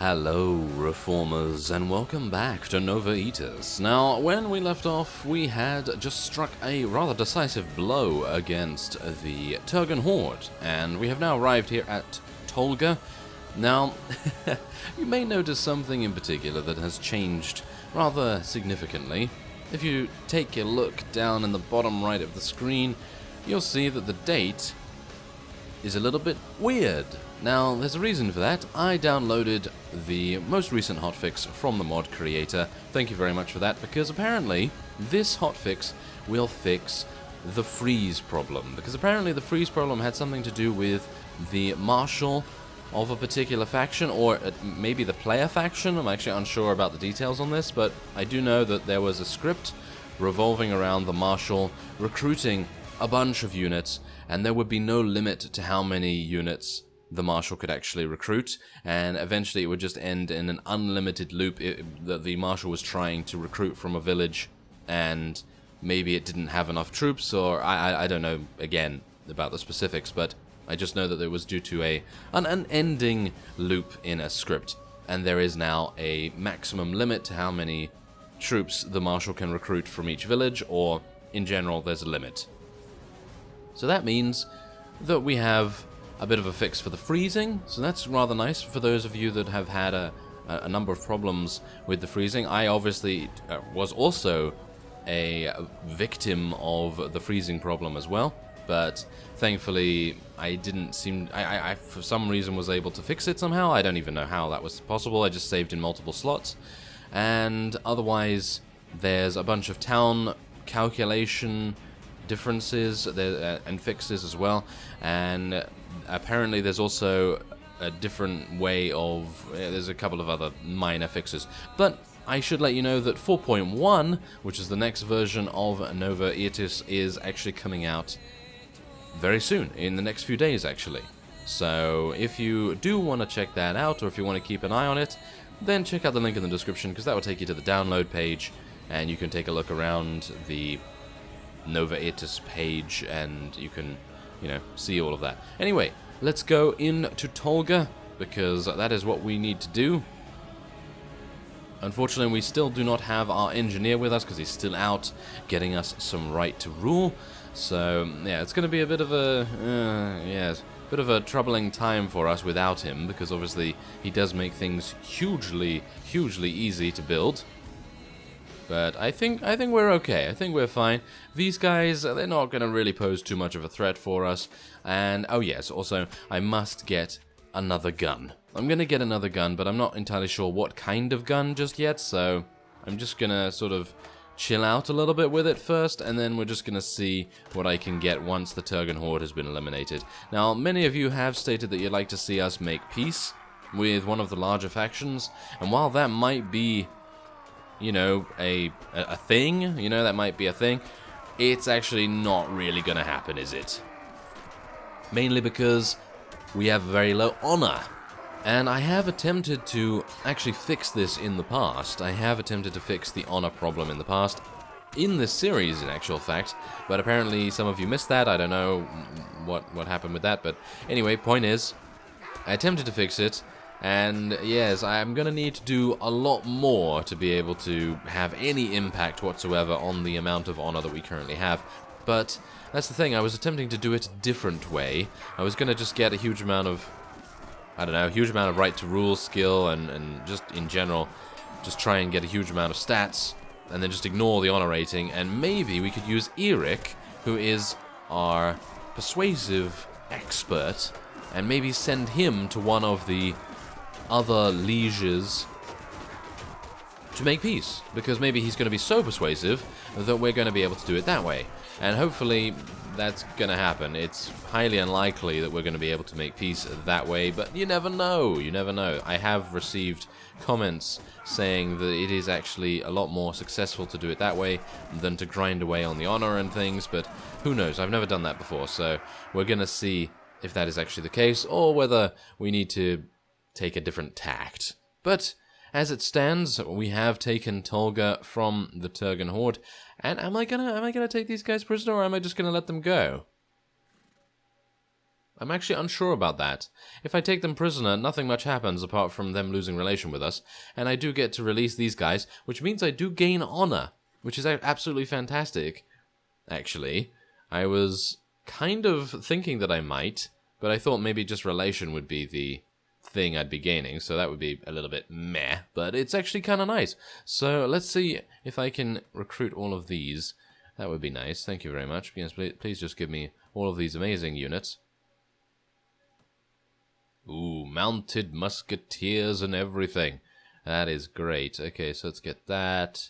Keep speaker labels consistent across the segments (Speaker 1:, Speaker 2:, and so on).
Speaker 1: Hello, Reformers, and welcome back to Nova Aetas. Now, when we left off, we had just struck a rather decisive blow against the Turgan Horde, and we have now arrived here at Tolga. Now, you may notice something in particular that has changed rather significantly. If you take a look down in the bottom right of the screen, you'll see that the date is a little bit weird. Now, there's a reason for that. I downloaded the most recent hotfix from the mod creator. Thank you very much for that, because apparently this hotfix will fix the freeze problem. Because apparently the freeze problem had something to do with the marshal of a particular faction, or maybe the player faction. I'm actually unsure about the details on this, but I do know that there was a script revolving around the marshal recruiting a bunch of units, and there would be no limit to how many units the marshal could actually recruit, and eventually it would just end in an unlimited loop that the marshal was trying to recruit from a village, and maybe it didn't have enough troops, or I don't know, again, about the specifics, but I just know that it was due to an unending loop in a script, and there is now a maximum limit to how many troops the marshal can recruit from each village, or in general there's a limit. So that means that we have a bit of a fix for the freezing, so that's rather nice for those of you that have had a number of problems with the freezing. I obviously was also a victim of the freezing problem as well, but thankfully I for some reason was able to fix it somehow. I don't even know how that was possible. I just saved in multiple slots, and otherwise there's a bunch of town calculation differences and fixes as well, and apparently there's also a different way of there's a couple of other minor fixes, but I should let you know that 4.1, which is the next version of Nova Aetas, is actually coming out very soon, in the next few days actually. So if you do want to check that out, or if you want to keep an eye on it, then check out the link in the description, because that will take you to the download page, and you can take a look around the Nova Aetas page, and you can, see all of that. Anyway, let's go into Tolga, because that is what we need to do. Unfortunately, we still do not have our engineer with us, because he's still out getting us some right to rule. So, yeah, it's going to be a bit of a troubling time for us without him, because obviously he does make things hugely easy to build. But I think we're okay. I think we're fine. These guys, they're not going to really pose too much of a threat for us. And, oh yes, also, I must get another gun. I'm going to get another gun, but I'm not entirely sure what kind of gun just yet, so I'm just going to sort of chill out a little bit with it first, and then we're just going to see what I can get once the Turgan Horde has been eliminated. Now, many of you have stated that you'd like to see us make peace with one of the larger factions, and while that might be a thing, that might be a thing, it's actually not really gonna happen, is it? Mainly because we have very low honor. And I have attempted to actually fix this in the past. I have attempted to fix the honor problem in the past, in this series in actual fact, but apparently some of you missed that. I don't know what happened with that, but anyway, point is, I attempted to fix it. And yes, I'm going to need to do a lot more to be able to have any impact whatsoever on the amount of honor that we currently have. But that's the thing, I was attempting to do it a different way. I was going to just get a huge amount of, right to rule skill, and just in general, just try and get a huge amount of stats, and then just ignore the honor rating, and maybe we could use Eric, who is our persuasive expert, and maybe send him to one of the other lieges to make peace, because maybe he's going to be so persuasive that we're going to be able to do it that way, and hopefully that's going to happen. It's highly unlikely that we're going to be able to make peace that way, but you never know, I have received comments saying that it is actually a lot more successful to do it that way than to grind away on the honor and things, but who knows, I've never done that before, so we're going to see if that is actually the case, or whether we need to take a different tact. But as it stands, we have taken Tolga from the Turgan Horde, and am I gonna take these guys prisoner, or am I just gonna let them go? I'm actually unsure about that. If I take them prisoner, nothing much happens apart from them losing relation with us, and I do get to release these guys, which means I do gain honor, which is absolutely fantastic, actually. I was kind of thinking that I might, but I thought maybe just relation would be the thing I'd be gaining, so that would be a little bit meh, but it's actually kind of nice. So let's see if I can recruit all of these. That would be nice. Thank you very much. Yes, please just give me all of these amazing units. Ooh, mounted musketeers and everything. That is great. Okay, so let's get that.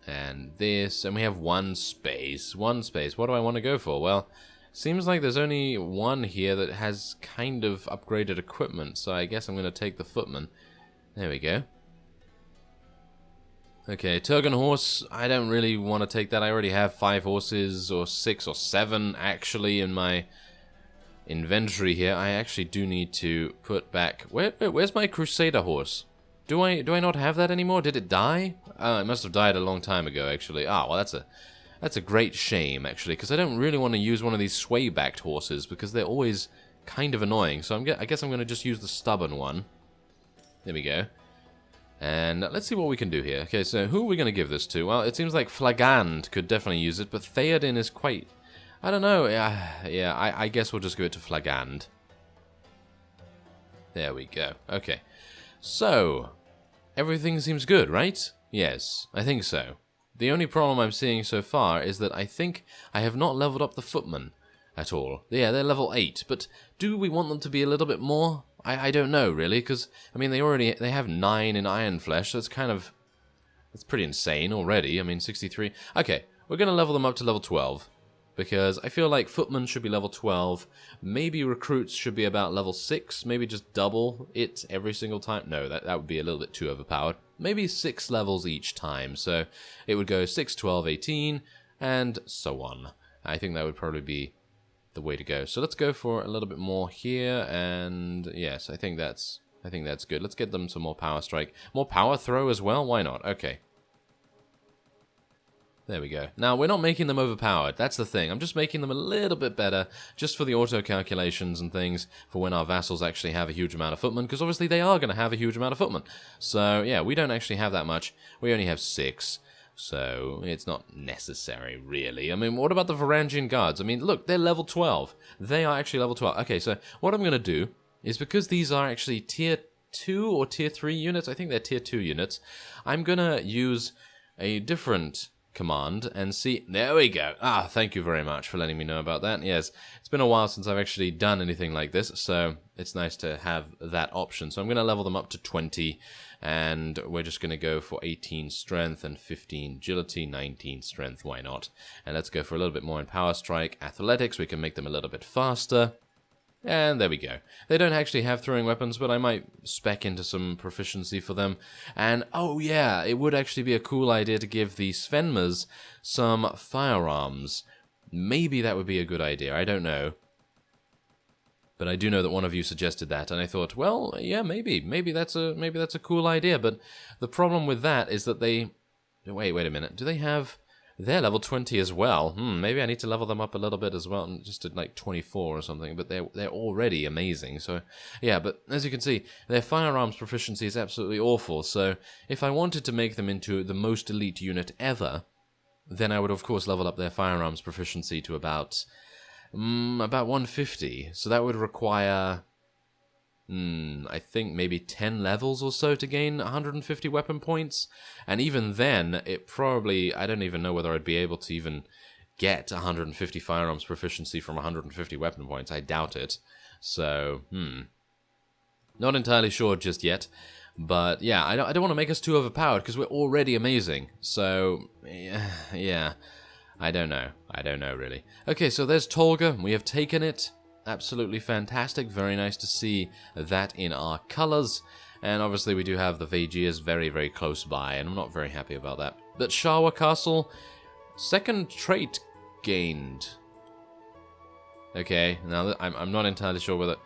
Speaker 1: And this. And we have one space. One space. What do I want to go for? Well, seems like there's only one here that has kind of upgraded equipment. So I guess I'm going to take the footman. There we go. Okay, Turgan horse. I don't really want to take that. I already have 5 horses, or 6 or 7 actually in my inventory here. I actually do need to put back... Where's my Crusader horse? Do I not have that anymore? Did it die? It must have died a long time ago, actually. Ah, well, that's a great shame, actually, because I don't really want to use one of these sway-backed horses, because they're always kind of annoying. So I guess I'm going to just use the stubborn one. There we go. And let's see what we can do here. Okay, so who are we going to give this to? Well, it seems like Flagand could definitely use it, but Theoden is quite... I don't know. Yeah, I guess we'll just give it to Flagand. There we go. Okay. So, everything seems good, right? Yes, I think so. The only problem I'm seeing so far is that I think I have not leveled up the footmen at all. Yeah, they're level 8, but do we want them to be a little bit more? I don't know, really, because, I mean, they have 9 in Iron Flesh, so it's kind of... It's pretty insane already. I mean, 63... Okay, we're going to level them up to level 12. Because I feel like footmen should be level 12, maybe recruits should be about level 6, maybe just double it every single time. No, that would be a little bit too overpowered. Maybe 6 levels each time, so it would go 6, 12, 18, and so on. I think that would probably be the way to go. So let's go for a little bit more here, and yes, I think that's good. Let's get them some more power strike. More power throw as well? Why not? Okay. There we go. Now, we're not making them overpowered. That's the thing. I'm just making them a little bit better, just for the auto-calculations and things, for when our vassals actually have a huge amount of footmen, because obviously they are going to have a huge amount of footmen. So, yeah, we don't actually have that much. We only have 6, so it's not necessary, really. I mean, what about the Varangian Guards? I mean, look, they're level 12. They are actually level 12. Okay, so what I'm going to do is, because these are actually tier 2 or tier 3 units, I think they're tier 2 units, I'm going to use a different command and see. There we go. Ah, thank you very much for letting me know about that. Yes, it's been a while since I've actually done anything like this, so it's nice to have that option. So I'm going to level them up to 20, and we're just going to go for 18 strength and 15 agility, 19 strength, why not? And let's go for a little bit more in power strike. Athletics, we can make them a little bit faster. And there we go. They don't actually have throwing weapons, but I might spec into some proficiency for them. And, oh yeah, it would actually be a cool idea to give the Svenmers some firearms. Maybe that would be a good idea, I don't know. But I do know that one of you suggested that, and I thought, well, yeah, maybe that's a cool idea. But the problem with that is that they... Wait a minute. Do they have... They're level 20 as well. Maybe I need to level them up a little bit as well, just to like 24 or something, but they're already amazing. So, yeah, but as you can see, their firearms proficiency is absolutely awful. So, if I wanted to make them into the most elite unit ever, then I would, of course, level up their firearms proficiency to about 150. So that would require... I think maybe 10 levels or so to gain 150 weapon points. And even then, it probably... I don't even know whether I'd be able to even get 150 firearms proficiency from 150 weapon points. I doubt it. So, not entirely sure just yet. But yeah, I don't want to make us too overpowered because we're already amazing. So, yeah. I don't know. I don't know, really. Okay, so there's Tolga. We have taken it. Absolutely fantastic. Very nice to see that in our colors. And obviously we do have the Vaegirs very, very close by, and I'm not very happy about that. But Shawa Castle, second trait gained. Okay, now I'm not entirely sure whether...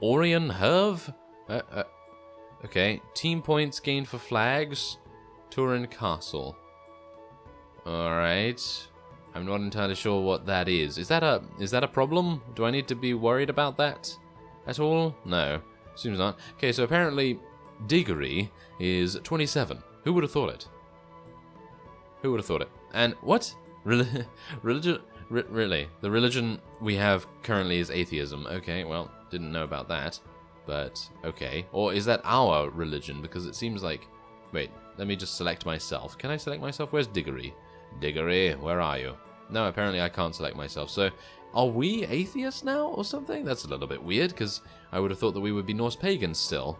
Speaker 1: Orion Herv? Okay, team points gained for flags. Turin Castle. Alright. I'm not entirely sure what that is. Is that a problem? Do I need to be worried about that at all? No, seems not. Okay, so apparently Diggory is 27. Who would have thought it? Who would have thought it? And what? Religion? Really? The religion we have currently is atheism. Okay, well, didn't know about that. But, okay. Or is that our religion? Because it seems like... Wait, let me just select myself. Can I select myself? Where's Diggory? Diggory, where are you? No, apparently I can't select myself. So, are we atheists now or something? That's a little bit weird, because I would have thought that we would be Norse pagans still.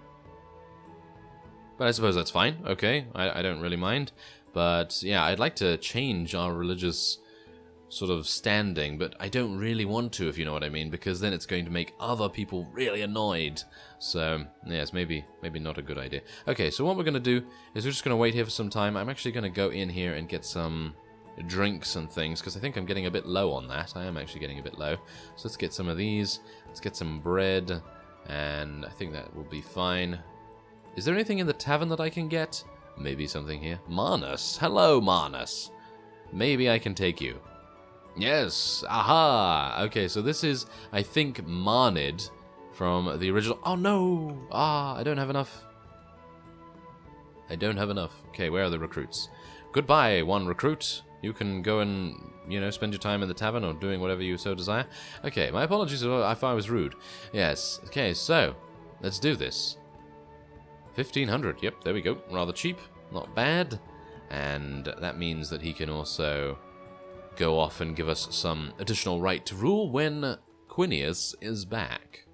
Speaker 1: But I suppose that's fine. Okay, I don't really mind. But, yeah, I'd like to change our religious sort of standing, but I don't really want to, if you know what I mean, because then it's going to make other people really annoyed. So, yes, maybe not a good idea. Okay, so what we're going to do is we're just going to wait here for some time. I'm actually going to go in here and get some drinks and things, because I think I'm getting a bit low on that. I am actually getting a bit low. So let's get some of these. Let's get some bread, and I think that will be fine. Is there anything in the tavern that I can get? Maybe something here. Marnus. Hello, Marnus. Maybe I can take you. Yes. Aha. Okay, so this is, I think, Marnid from the original... Oh, no. I don't have enough. I don't have enough. Okay, where are the recruits? Goodbye, one recruit. You can go and, you know, spend your time in the tavern or doing whatever you so desire. Okay, my apologies if I was rude. Yes. Okay, so, let's do this. 1,500. Yep, there we go. Rather cheap. Not bad. And that means that he can also go off and give us some additional right to rule when Quinius is back.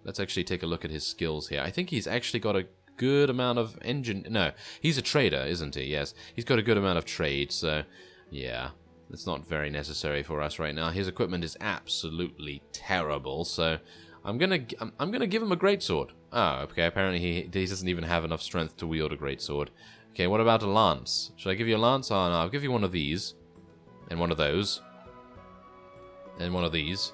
Speaker 1: Let's actually take a look at his skills here. I think he's actually got a good amount of No, he's a trader, isn't he? Yes, he's got a good amount of trade, so yeah, it's not very necessary for us right now. His equipment is absolutely terrible, so I'm gonna give him a greatsword. Oh, okay. Apparently he doesn't even have enough strength to wield a greatsword. Okay, what about a lance? Should I give you a lance? Oh no, I'll give you one of these, and one of those, and one of these.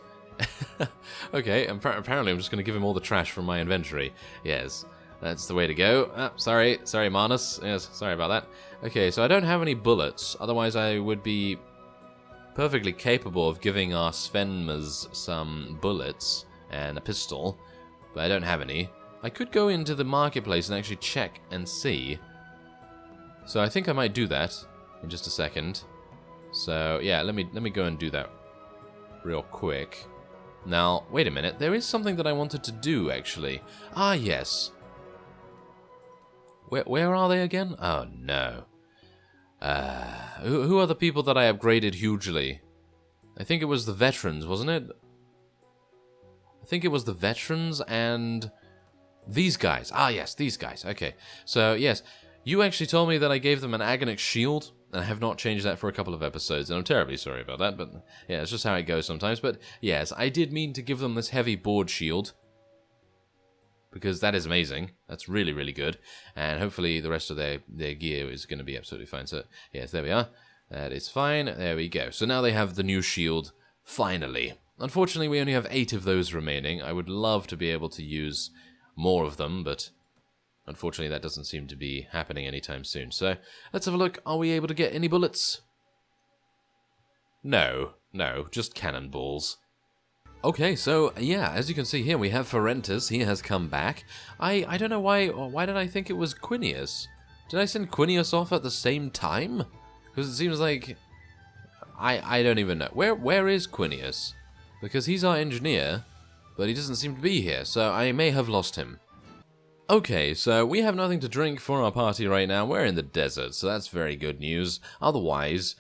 Speaker 1: Okay, apparently I'm just gonna give him all the trash from my inventory. Yes. That's the way to go. Oh, sorry, Marnus. Yes, sorry about that. Okay, so I don't have any bullets. Otherwise, I would be perfectly capable of giving our Svenmas some bullets and a pistol, but I don't have any. I could go into the marketplace and actually check and see. So I think I might do that in just a second. So yeah, let me go and do that real quick. Now, wait a minute. There is something that I wanted to do actually. Ah, yes. Where are they again? Oh, no. Who are the people that I upgraded hugely? I think it was the veterans, wasn't it? I think it was the veterans and these guys. Ah, yes, these guys. Okay. So, yes, you actually told me that I gave them an agonic shield, and I have not changed that for a couple of episodes, and I'm terribly sorry about that, but yeah, it's just how it goes sometimes. But, yes, I did mean to give them this heavy board shield, because that is amazing. That's really, really good. And hopefully the rest of their gear is going to be absolutely fine. So, yes, there we are. That is fine. There we go. So now they have the new shield, finally. Unfortunately, we only have 8 of those remaining. I would love to be able to use more of them, but unfortunately that doesn't seem to be happening anytime soon. So, let's have a look. Are we able to get any bullets? No, just cannonballs. Okay, so, yeah, as you can see here, we have Ferentis. He has come back. I don't know why did I think it was Quinius? Did I send Quinius off at the same time? Because it seems like... I don't even know. Where is Quinius? Because he's our engineer, but he doesn't seem to be here, so I may have lost him. Okay, so we have nothing to drink for our party right now. We're in the desert, so that's very good news. Otherwise...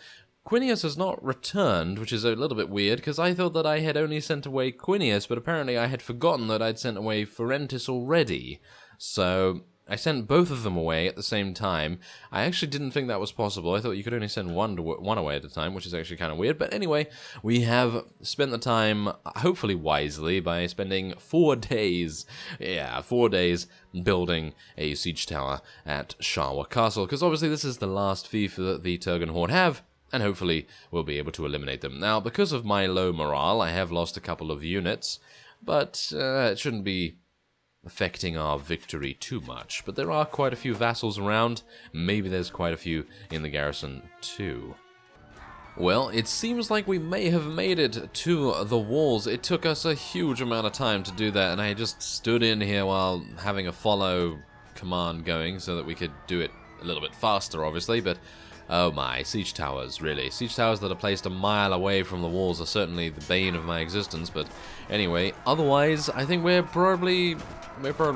Speaker 1: Quinius has not returned, which is a little bit weird, because I thought that I had only sent away Quinius, but apparently I had forgotten that I'd sent away Ferentis already. So, I sent both of them away at the same time. I actually didn't think that was possible. I thought you could only send one away at a time, which is actually kind of weird. But anyway, we have spent the time, hopefully wisely, by spending 4 days, 4 days, building a siege tower at Shawa Castle, because obviously this is the last fief that the Turgon Horde have, and hopefully we'll be able to eliminate them. Now, because of my low morale, I have lost a couple of units, but it shouldn't be affecting our victory too much. But there are quite a few vassals around. Maybe there's quite a few in the garrison too. Well, it seems like we may have made it to the walls. It took us a huge amount of time to do that, and I just stood in here while having a follow command going so that we could do it a little bit faster, obviously, but oh my, siege towers, really. Siege towers that are placed a mile away from the walls are certainly the bane of my existence, but anyway, otherwise, I think we're probably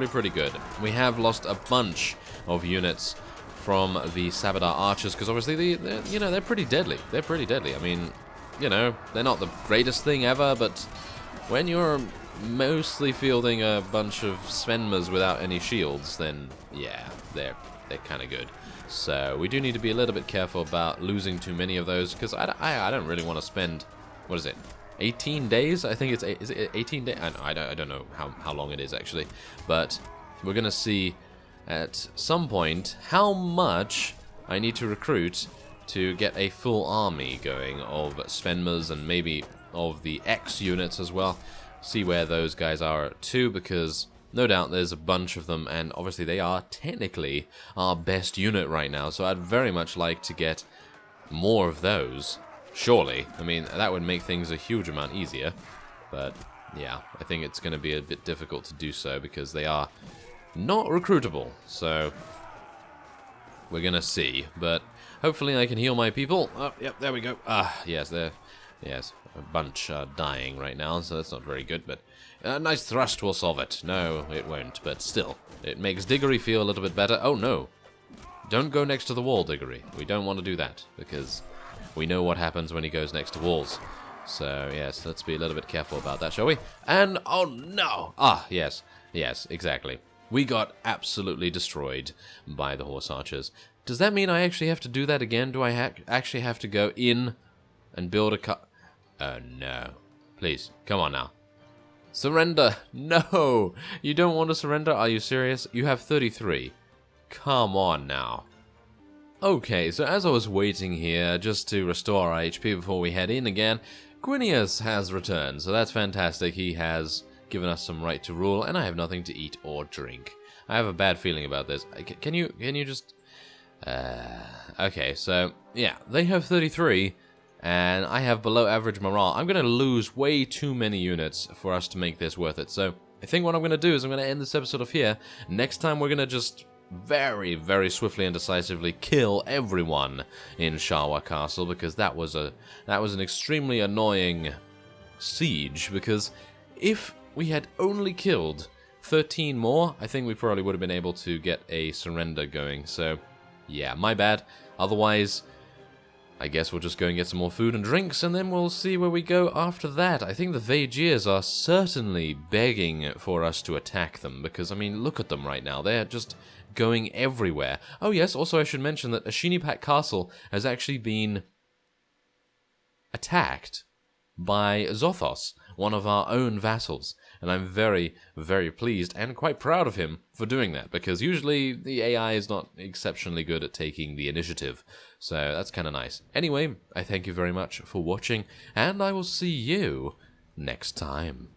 Speaker 1: pretty good. We have lost a bunch of units from the Sabadar archers, because obviously they're pretty deadly. They're pretty deadly. I mean, you know, they're not the greatest thing ever, but when you're mostly fielding a bunch of Svenmas without any shields, then yeah, they're kind of good. So we do need to be a little bit careful about losing too many of those, because I don't really want to spend, what is it, 18 days? I think is it 18 days? I don't know how long it is actually, but we're gonna see at some point how much I need to recruit to get a full army going of Svenmas and maybe of the X units as well. See where those guys are too, because no doubt there's a bunch of them, and obviously they are technically our best unit right now, so I'd very much like to get more of those. Surely. I mean, that would make things a huge amount easier, but yeah, I think it's going to be a bit difficult to do so because they are not recruitable, so we're gonna see, but hopefully I can heal my people. Oh, yep, there we go. Yes, a bunch are dying right now, so that's not very good, but a nice thrust will solve it. No, it won't, but still, it makes Diggory feel a little bit better. Oh, no. Don't go next to the wall, Diggory. We don't want to do that, because we know what happens when he goes next to walls. So, yes, let's be a little bit careful about that, shall we? And, oh, no! Yes, exactly. We got absolutely destroyed by the horse archers. Does that mean I actually have to do that again? Do I actually have to go in and build a Oh, no. Please, come on now. Surrender! No! You don't want to surrender? Are you serious? You have 33. Come on now. Okay, so as I was waiting here just to restore our HP before we head in again, Gwinius has returned, so that's fantastic. He has given us some right to rule, and I have nothing to eat or drink. I have a bad feeling about this. Can you just... okay, so, yeah, they have 33, and I have below average morale. I'm going to lose way too many units for us to make this worth it, so I think what I'm going to do is I'm going to end this episode off here. Next time we're going to just very, very swiftly and decisively kill everyone in Shawa Castle, because that was an extremely annoying siege, because if we had only killed 13 more, I think we probably would have been able to get a surrender going. So, yeah, my bad. Otherwise, I guess we'll just go and get some more food and drinks, and then we'll see where we go after that. I think the Vaegirs are certainly begging for us to attack them, because, I mean, look at them right now. They're just going everywhere. Oh, yes, also I should mention that Ashinipat Castle has actually been attacked by Zothos, one of our own vassals, and I'm very, very pleased and quite proud of him for doing that, because usually the AI is not exceptionally good at taking the initiative, so that's kind of nice. Anyway, I thank you very much for watching, and I will see you next time.